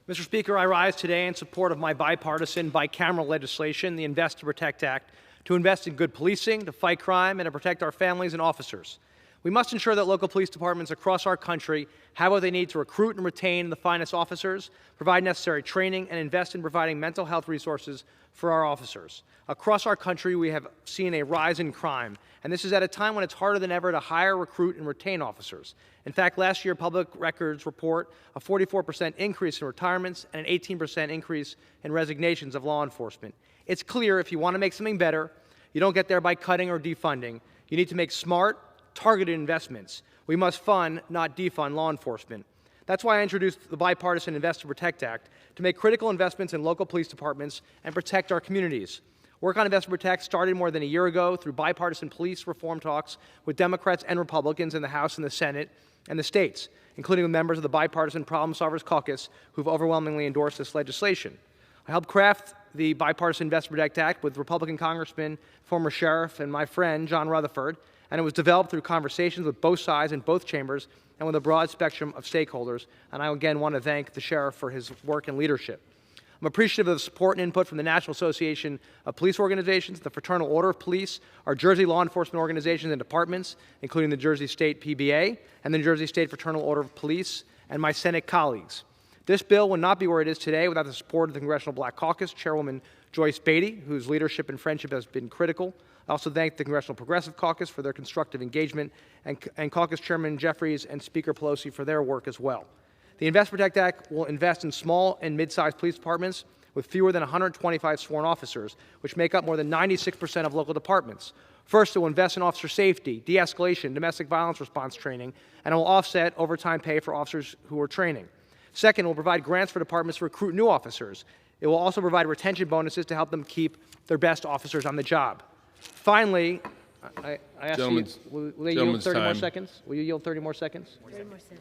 Mr. Speaker, I rise today in support of my bipartisan, bicameral legislation, the Invest to Protect Act, to invest in good policing, to fight crime, and to protect our families and officers. We must ensure that local police departments across our country have what they need to recruit and retain the finest officers, provide necessary training, and invest in providing mental health resources for our officers. Across our country, we have seen a rise in crime, and this is at a time when it's harder than ever to hire, recruit, and retain officers. In fact, last year, public records report a 44% increase in retirements and an 18% increase in resignations of law enforcement. It's clear if you want to make something better, you don't get there by cutting or defunding. You need to make smart, targeted investments. We must fund, not defund, law enforcement. That's why I introduced the bipartisan Invest to Protect Act to make critical investments in local police departments and protect our communities. Work on Invest to Protect started more than a year ago through bipartisan police reform talks with Democrats and Republicans in the House and the Senate and the states, including with members of the Bipartisan Problem Solvers Caucus who've overwhelmingly endorsed this legislation. I helped craft the bipartisan Invest to Protect Act with Republican Congressman, former sheriff, and my friend, John Rutherford, and it was developed through conversations with both sides in both chambers and with a broad spectrum of stakeholders. And I again want to thank the sheriff for his work and leadership. I'm appreciative of the support and input from the National Association of Police Organizations, the Fraternal Order of Police, our Jersey law enforcement organizations and departments, including the Jersey State PBA and the Jersey State Fraternal Order of Police, and my Senate colleagues. This bill would not be where it is today without the support of the Congressional Black Caucus, Chairwoman Joyce Beatty, whose leadership and friendship has been critical. I also thank the Congressional Progressive Caucus for their constructive engagement, and Caucus Chairman Jeffries and Speaker Pelosi for their work as well. The Invest Protect Act will invest in small and mid-sized police departments with fewer than 125 sworn officers, which make up more than 96% of local departments. First, it will invest in officer safety, de-escalation, domestic violence response training, and it will offset overtime pay for officers who are training. Second, it will provide grants for departments to recruit new officers. It will also provide retention bonuses to help them keep their best officers on the job. Finally, I ask you, will they yield 30 more seconds? Will you yield 30 more seconds? 30 more seconds.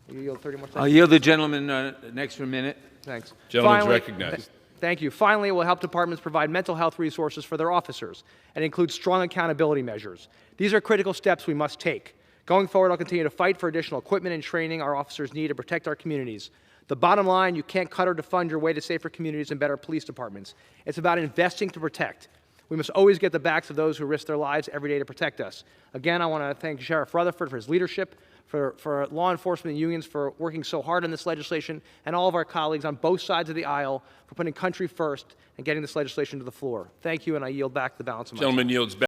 Will you yield 30 more seconds? I'll yield the gentleman an extra minute. Thanks. Gentleman's recognized. Thank you. Finally, it will help departments provide mental health resources for their officers and include strong accountability measures. These are critical steps we must take. Going forward, I'll continue to fight for additional equipment and training our officers need to protect our communities. The bottom line, you can't cut or defund your way to safer communities and better police departments. It's about investing to protect. We must always get the backs of those who risk their lives every day to protect us. Again, I want to thank Sheriff Rutherford for his leadership, for law enforcement unions for working so hard on this legislation, and all of our colleagues on both sides of the aisle for putting country first and getting this legislation to the floor. Thank you, and I yield back the balance of my time. Gentleman yields back.